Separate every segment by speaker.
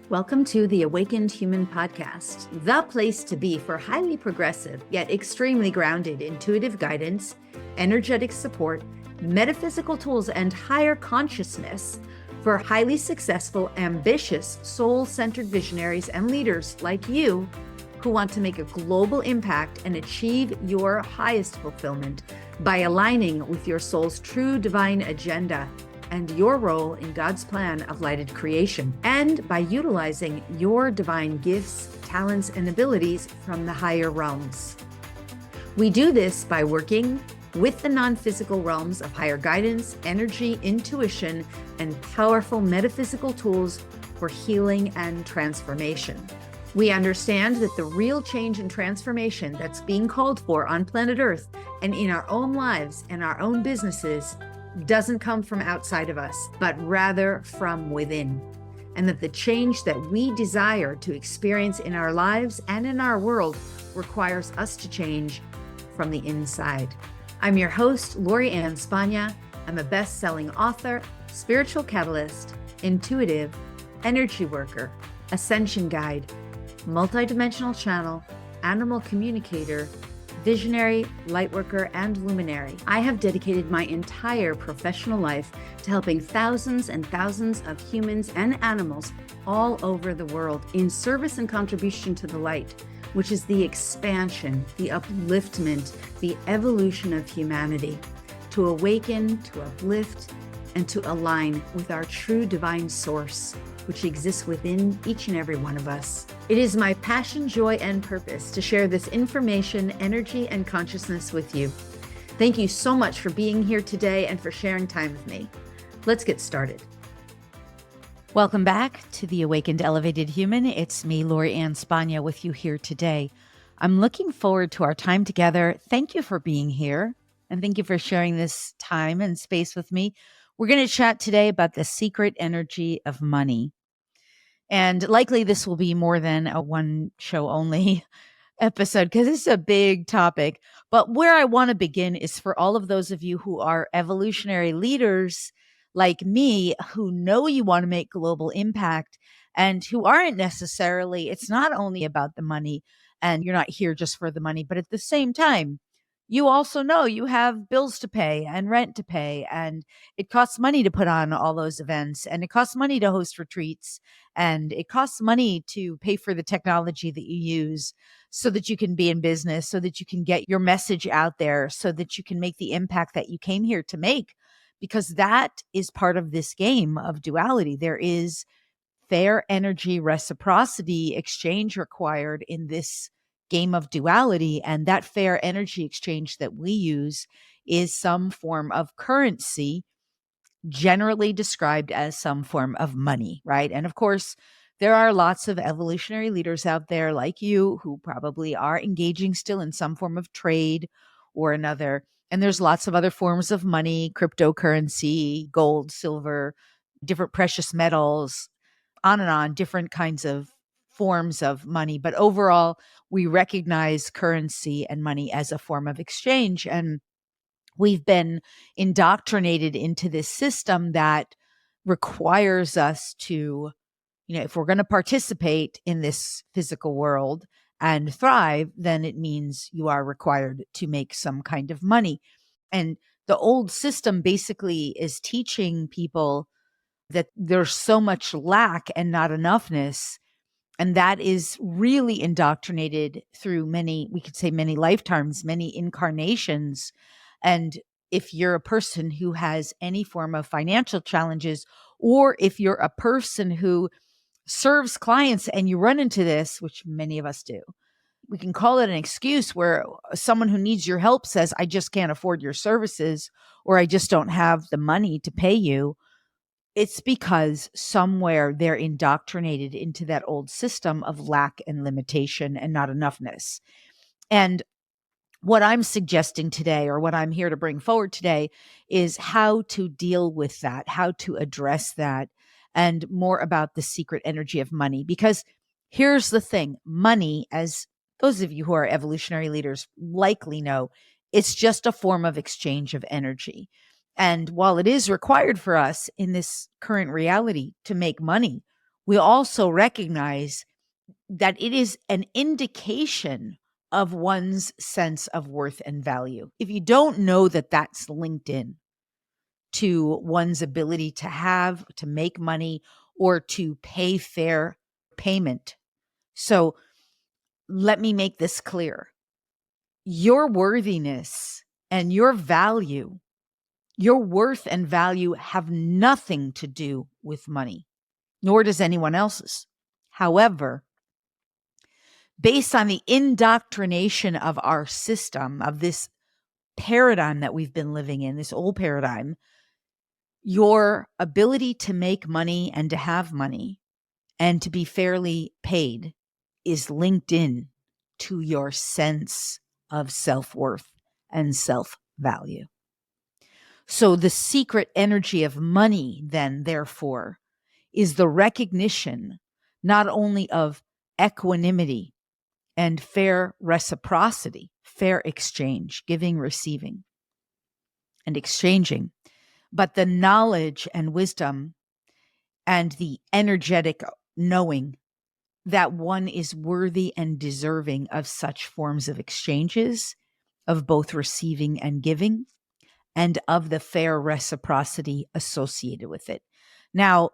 Speaker 1: Welcome to the Awakened Human Podcast, the place to be for highly progressive, yet extremely grounded intuitive guidance, energetic support, metaphysical tools, and higher consciousness for highly successful, ambitious, soul-centered visionaries and leaders like you who want to make a global impact and achieve your highest fulfillment by aligning with your soul's true divine agenda and your role in God's plan of lighted creation, and by utilizing your divine gifts, talents, and abilities from the higher realms. We do this by working with the non-physical realms of higher guidance, energy, intuition, and powerful metaphysical tools for healing and transformation. We understand that the real change and transformation that's being called for on planet Earth and in our own lives and our own businesses doesn't come from outside of us, but rather from within. And that the change that we desire to experience in our lives and in our world requires us to change from the inside. I'm your host, Lori Ann Spagna. I'm a best-selling author, spiritual catalyst, intuitive, energy worker, ascension guide, multidimensional channel, animal communicator, visionary, lightworker, and luminary. I have dedicated my entire professional life to helping thousands and thousands of humans and animals all over the world in service and contribution to the light, which is the expansion, the upliftment, the evolution of humanity, to awaken, to uplift, and to align with our true divine source, which exists within each and every one of us. It is my passion, joy, and purpose to share this information, energy, and consciousness with you. Thank you so much for being here today and for sharing time with me. Let's get started. Welcome back to the Awakened Elevated Human. It's me, Lori Ann Spagna, with you here today. I'm looking forward to our time together. Thank you for being here, and thank you for sharing this time and space with me. We're going to chat today about the secret energy of money. And likely this will be more than a one show only episode because it's a big topic. But where I want to begin is for all of those of you who are evolutionary leaders like me, who know you want to make global impact and who aren't necessarily, it's not only about the money and you're not here just for the money, but at the same time, you also know you have bills to pay and rent to pay, and it costs money to put on all those events, and it costs money to host retreats, and it costs money to pay for the technology that you use so that you can be in business, so that you can get your message out there, so that you can make the impact that you came here to make, because that is part of this game of duality. There is fair energy reciprocity exchange required in this game of duality. And that fair energy exchange that we use is some form of currency, generally described as some form of money, right? And of course, there are lots of evolutionary leaders out there like you who probably are engaging still in some form of trade or another. And there's lots of other forms of money, cryptocurrency, gold, silver, different precious metals, on, different kinds of forms of money. But overall, we recognize currency and money as a form of exchange. And we've been indoctrinated into this system that requires us to, if we're going to participate in this physical world and thrive, then it means you are required to make some kind of money. And the old system basically is teaching people that there's so much lack and not enoughness. And that is really indoctrinated through many, we could say many lifetimes, many incarnations. And if you're a person who has any form of financial challenges, or if you're a person who serves clients and you run into this, which many of us do, we can call it an excuse where someone who needs your help says, I just can't afford your services, or I just don't have the money to pay you. It's because somewhere they're indoctrinated into that old system of lack and limitation and not enoughness. And what I'm suggesting today, or what I'm here to bring forward today, is how to deal with that, how to address that, and more about the secret energy of money. Because here's the thing, money, as those of you who are evolutionary leaders likely know, it's just a form of exchange of energy. And while it is required for us in this current reality to make money,
Speaker 2: we also recognize that it is an indication of one's sense of worth and value. If you don't know that that's linked in to one's ability to have, to make money, or to pay fair payment. So let me make this clear. Your worthiness and your value, your worth and value have nothing to do with money, nor does anyone else's. However, based on the indoctrination of our system, of this paradigm that we've been living in, this old paradigm, your ability to make money and to have money and to be fairly paid is linked in to your sense of self-worth and self-value. So the secret energy of money, then, therefore, is the recognition not only of equanimity and fair reciprocity, fair exchange, giving, receiving, and exchanging, but the knowledge and wisdom and the energetic knowing that one is worthy and deserving of such forms of exchanges, of both receiving and giving, and of the fair reciprocity associated with it. Now,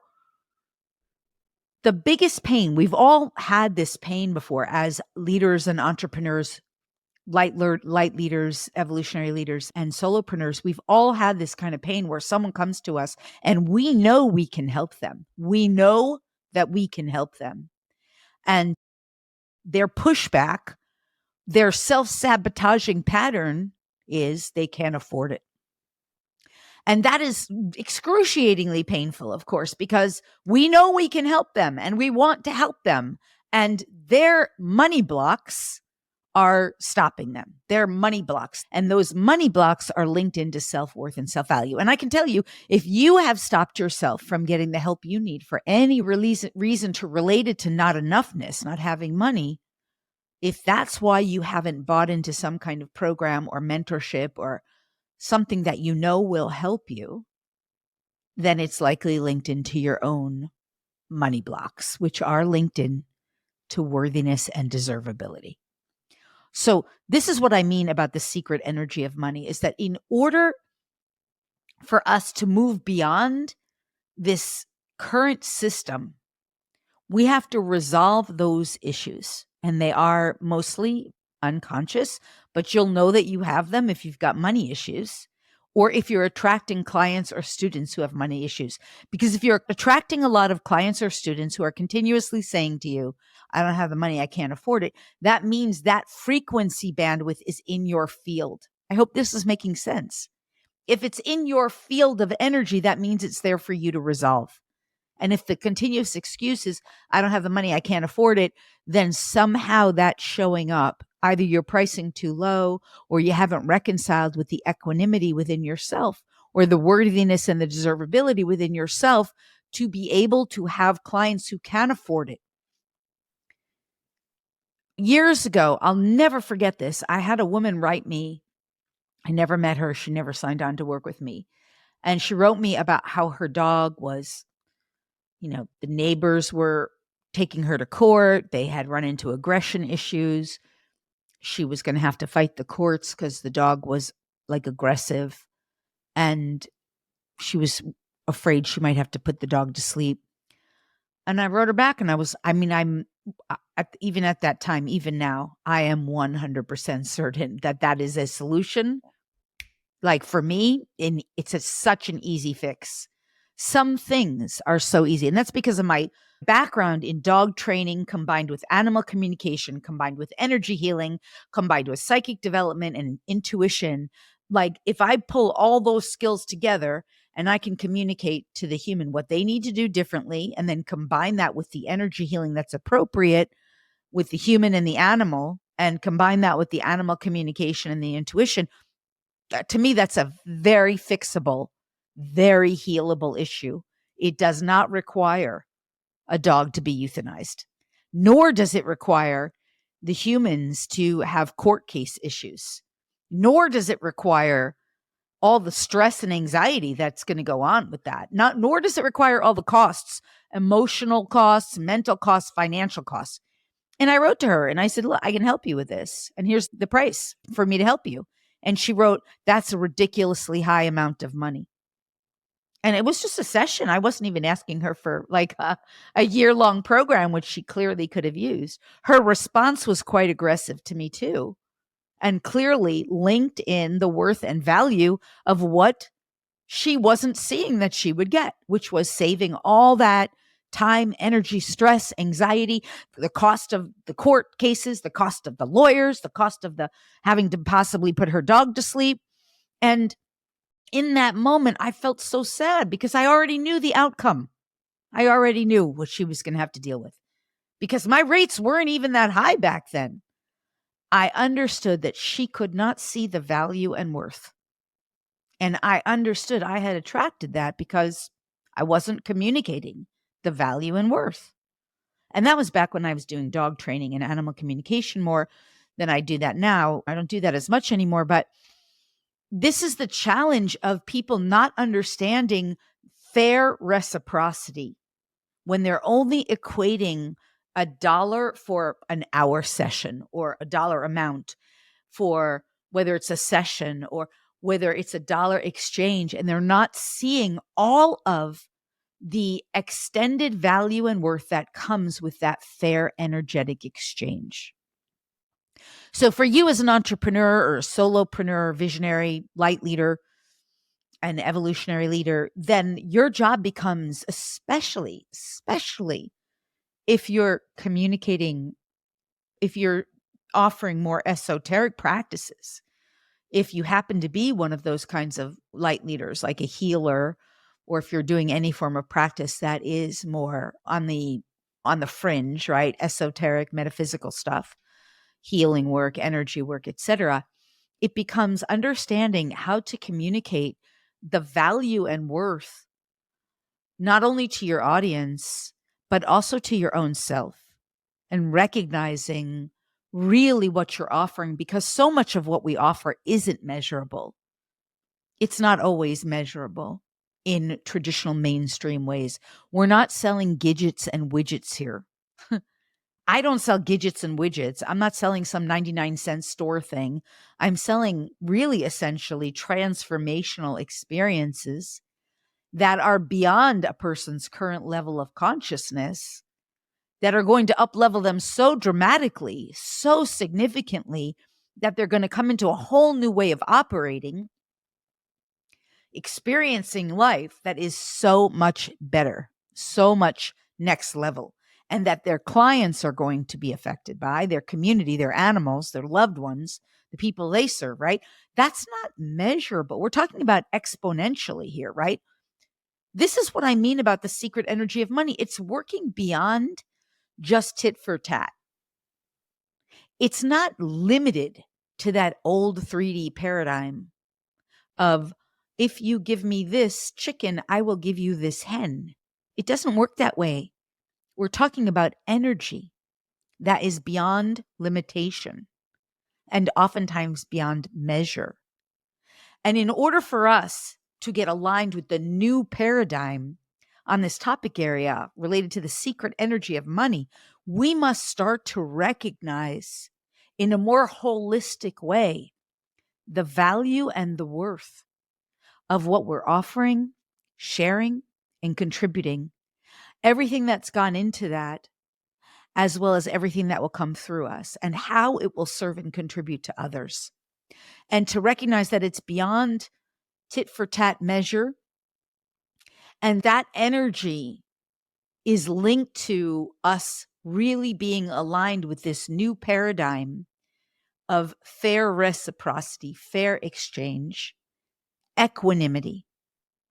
Speaker 2: the biggest pain, we've all had this pain before as leaders and entrepreneurs, light leaders, evolutionary leaders, and solopreneurs. We've all had this kind of pain where someone comes to us and we know we can help them. We know that we can help them. And their pushback, their self-sabotaging pattern is they can't afford it. And that is excruciatingly painful, of course, because we know we can help them and we want to help them. And their money blocks are stopping them. They're money blocks. And those money blocks are linked into self-worth and self-value. And I can tell you, if you have stopped yourself from getting the help you need for any reason to relate it to not enoughness, not having money, if that's why you haven't bought into some kind of program or mentorship or something that you know will help you, then it's likely linked into your own money blocks, which are linked in to worthiness and deservability. So this is what I mean about the secret energy of money, is that in order for us to move beyond this current system, we have to resolve those issues. And they are mostly unconscious, but you'll know that you have them if you've got money issues, or if you're attracting clients or students who have money issues. Because if you're attracting a lot of clients or students who are continuously saying to you, I don't have the money, I can't afford it, that means that frequency bandwidth is in your field. I hope this is making sense. If it's in your field of energy, that means it's there for you to resolve. And if the continuous excuse is, I don't have the money, I can't afford it, then somehow that's showing up. Either you're pricing too low, or you haven't reconciled with the equanimity within yourself, or the worthiness and the deservability within yourself to be able to have clients who can afford it. Years ago, I'll never forget this. I had a woman write me. I never met her. She never signed on to work with me. And she wrote me about how her dog was, the neighbors were taking her to court. They had run into aggression issues. She was going to have to fight the courts because the dog was aggressive. And she was afraid she might have to put the dog to sleep. And I wrote her back and even at that time, even now, I am 100% certain that is a solution. Like for me, it's such an easy fix. Some things are so easy. And that's because of my background in dog training, combined with animal communication, combined with energy healing, combined with psychic development and intuition. Like if I pull all those skills together and I can communicate to the human what they need to do differently, and then combine that with the energy healing that's appropriate with the human and the animal, and combine that with the animal communication and the intuition, to me, that's a very fixable, very healable issue. It does not require a dog to be euthanized, nor does it require the humans to have court case issues, nor does it require all the stress and anxiety that's going to go on with that. Nor does it require all the costs, emotional costs, mental costs, financial costs. And I wrote to her and I said, look, I can help you with this. And here's the price for me to help you. And she wrote, that's a ridiculously high amount of money. And it was just a session. I wasn't even asking her for like a year-long program, which she clearly could have used. Her response was quite aggressive to me too, and clearly linked in the worth and value of what she wasn't seeing that she would get, which was saving all that time, energy, stress, anxiety, the cost of the court cases, the cost of the lawyers, the cost of the having to possibly put her dog to sleep. And in that moment, I felt so sad because I already knew the outcome. I already knew what she was going to have to deal with because my rates weren't even that high back then. I understood that she could not see the value and worth. And I understood I had attracted that because I wasn't communicating the value and worth. And that was back when I was doing dog training and animal communication more than I do that now. I don't do that as much anymore, but this is the challenge of people not understanding fair reciprocity when they're only equating $1 for an hour session or $1 amount for whether it's a session or whether it's $1 exchange, and they're not seeing all of the extended value and worth that comes with that fair energetic exchange. So for you as an entrepreneur or a solopreneur, visionary, light leader, an evolutionary leader, then your job becomes especially if you're communicating, if you're offering more esoteric practices, if you happen to be one of those kinds of light leaders, like a healer, or if you're doing any form of practice that is more on the fringe, right? Esoteric, metaphysical stuff, healing work, energy work, etc. It becomes understanding how to communicate the value and worth, not only to your audience, but also to your own self, and recognizing really what you're offering, because so much of what we offer isn't measurable. It's not always measurable in traditional mainstream ways. We're not selling gadgets and widgets here. I don't sell gadgets and widgets. I'm not selling some 99-cent store thing. I'm selling really essentially transformational experiences that are beyond a person's current level of consciousness, that are going to up-level them so dramatically, so significantly, that they're going to come into a whole new way of operating, experiencing life that is so much better, so much next level, and that their clients are going to be affected by, their community, their animals, their loved ones, the people they serve, right? That's not measurable. We're talking about exponentially here, right? This is what I mean about the secret energy of money. It's working beyond just tit for tat. It's not limited to that old 3D paradigm of, if you give me this chicken, I will give you this hen. It doesn't work that way. We're talking about energy that is beyond limitation and oftentimes beyond measure. And in order for us to get aligned with the new paradigm on this topic area related to the secret energy of money, we must start to recognize in a more holistic way the value and the worth of what we're offering, sharing, and contributing. Everything that's gone into that, as well as everything that will come through us, and how it will serve and contribute to others. And to recognize that it's beyond tit for tat measure. And that energy is linked to us really being aligned with this new paradigm of fair reciprocity, fair exchange, equanimity.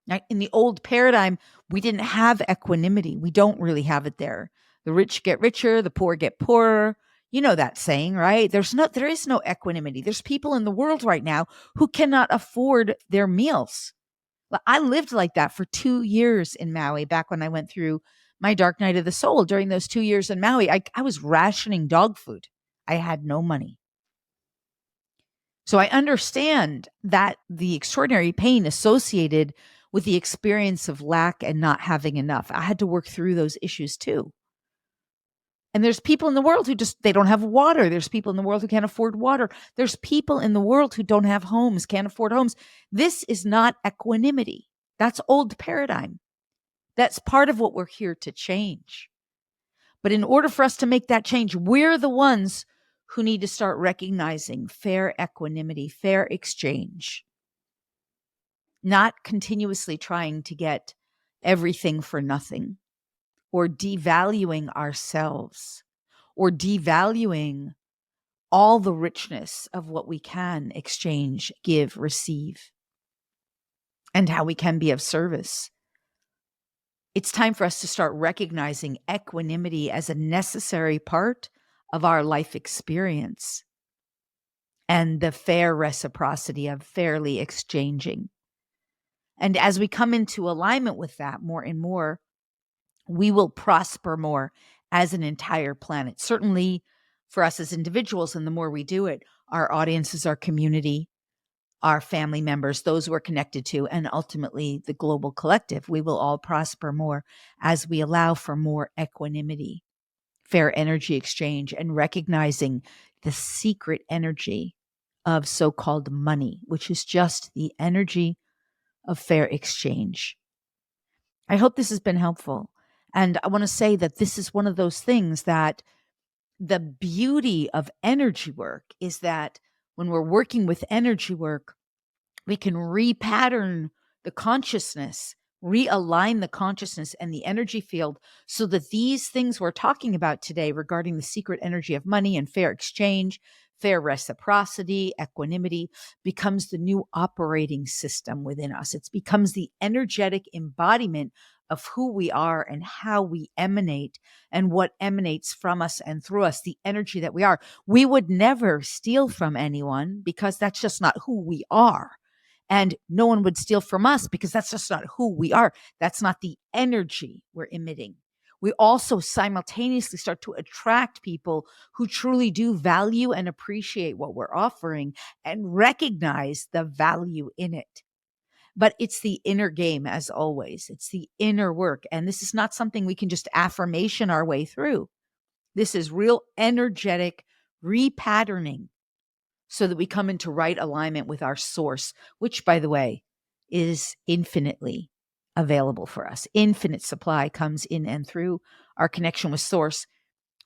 Speaker 2: Now, in the old paradigm, we didn't have equanimity. We don't really have it there. The rich get richer, the poor get poorer. You know that saying, right? There is no equanimity. There's people in the world right now who cannot afford their meals. I lived like that for 2 years in Maui, back when I went through my dark night of the soul. During those 2 years in Maui, I was rationing dog food. I had no money. So I understand that the extraordinary pain associated with the experience of lack and not having enough. I had to work through those issues too. And there's people in the world who they don't have water. There's people in the world who can't afford water. There's people in the world who don't have homes, can't afford homes. This is not equanimity. That's old paradigm. That's part of what we're here to change. But in order for us to make that change, we're the ones who need to start recognizing fair equanimity, fair exchange, not continuously trying to get everything for nothing, or devaluing ourselves, or devaluing all the richness of what we can exchange, give, receive, and how we can be of service. It's time for us to start recognizing equanimity as a necessary part of our life experience and the fair reciprocity of fairly exchanging. And as we come into alignment with that more and more, we will prosper more as an entire planet. Certainly for us as individuals, and the more we do it, our audiences, our community, our family members, those we're connected to, and ultimately the global collective, we will all prosper more as we allow for more equanimity, fair energy exchange, and recognizing the secret energy of so-called money, which is just the energy of fair exchange. I hope this has been helpful. And I want to say that this is one of those things that the beauty of energy work is that when we're working with energy work, we can repattern the consciousness, realign the consciousness and the energy field so that these things we're talking about today regarding the secret energy of money and fair exchange, fair reciprocity, equanimity, becomes the new operating system within us. It becomes the energetic embodiment of who we are and how we emanate and what emanates from us and through us, the energy that we are. We would never steal from anyone because that's just not who we are. And no one would steal from us because that's just not who we are. That's not the energy we're emitting. We also simultaneously start to attract people who truly do value and appreciate what we're offering and recognize the value in it. But it's the inner game, as always. It's the inner work. And this is not something we can just affirmation our way through. This is real energetic repatterning so that we come into right alignment with our source, which, by the way, is infinitely available for us. Infinite supply comes in and through our connection with source.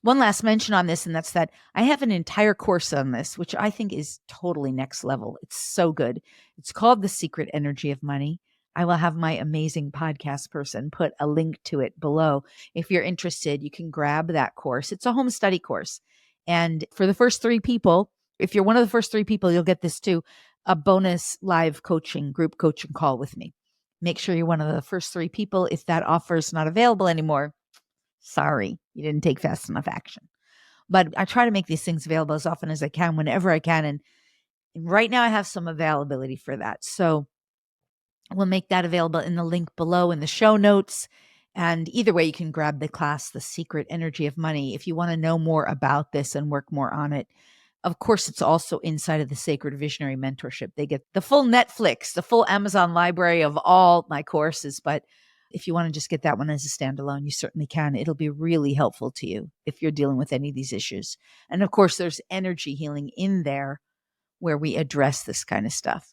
Speaker 2: One last mention on this, and that's that I have an entire course on this, which I think is totally next level. It's so good. It's called The Secret Energy of Money. I will have my amazing podcast person put a link to it below. If you're interested, you can grab that course. It's a home study course. And for the first 3 people, if you're one of the first 3 people, you'll get this too, a bonus live coaching, group coaching call with me. Make sure you're one of the first 3 people. If that offer is not available anymore, sorry, you didn't take fast enough action. But I try to make these things available as often as I can, whenever I can. And right now I have some availability for that. So we'll make that available in the link below in the show notes. And either way, you can grab the class, The Secret Energy of Money, if you want to know more about this and work more on it. Of course, it's also inside of the Sacred Visionary Mentorship. They get the full Netflix, the full Amazon library of all my courses. But if you want to just get that one as a standalone, you certainly can. It'll be really helpful to you if you're dealing with any of these issues. And of course, there's energy healing in there where we address this kind of stuff.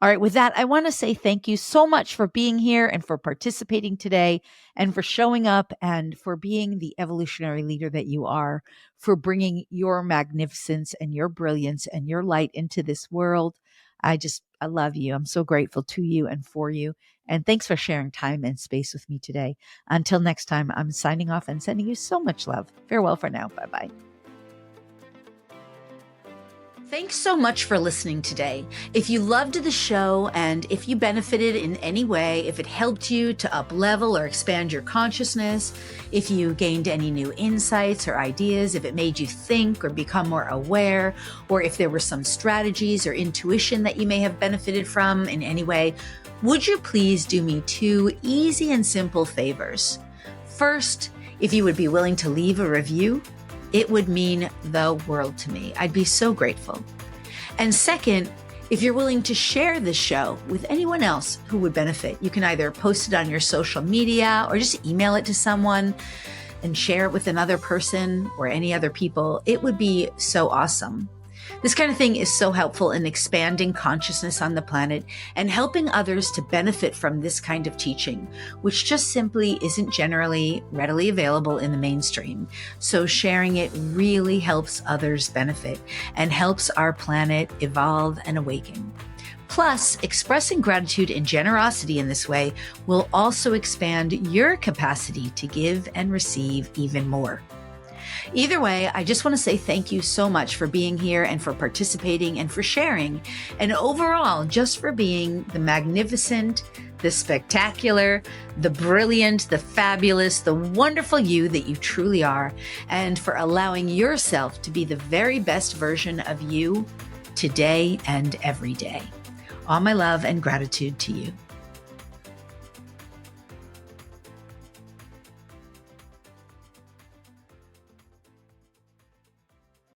Speaker 2: All right, with that, I want to say thank you so much for being here and for participating today and for showing up and for being the evolutionary leader that you are, for bringing your magnificence and your brilliance and your light into this world. I love you. I'm so grateful to you and for you. And thanks for sharing time and space with me today. Until next time, I'm signing off and sending you so much love. Farewell for now. Bye-bye.
Speaker 1: Thanks so much for listening today. If you loved the show and if you benefited in any way, if it helped you to up-level or expand your consciousness, if you gained any new insights or ideas, if it made you think or become more aware, or if there were some strategies or intuition that you may have benefited from in any way, would you please do me 2 easy and simple favors? First, if you would be willing to leave a review, it would mean the world to me. I'd be so grateful. And second, if you're willing to share this show with anyone else who would benefit, you can either post it on your social media or just email it to someone and share it with another person or any other people. It would be so awesome. This kind of thing is so helpful in expanding consciousness on the planet and helping others to benefit from this kind of teaching, which just simply isn't generally readily available in the mainstream. So sharing it really helps others benefit and helps our planet evolve and awaken. Plus, expressing gratitude and generosity in this way will also expand your capacity to give and receive even more. Either way, I just want to say thank you so much for being here and for participating and for sharing, and overall, just for being the magnificent, the spectacular, the brilliant, the fabulous, the wonderful you that you truly are, and for allowing yourself to be the very best version of you today and every day. All my love and gratitude to you.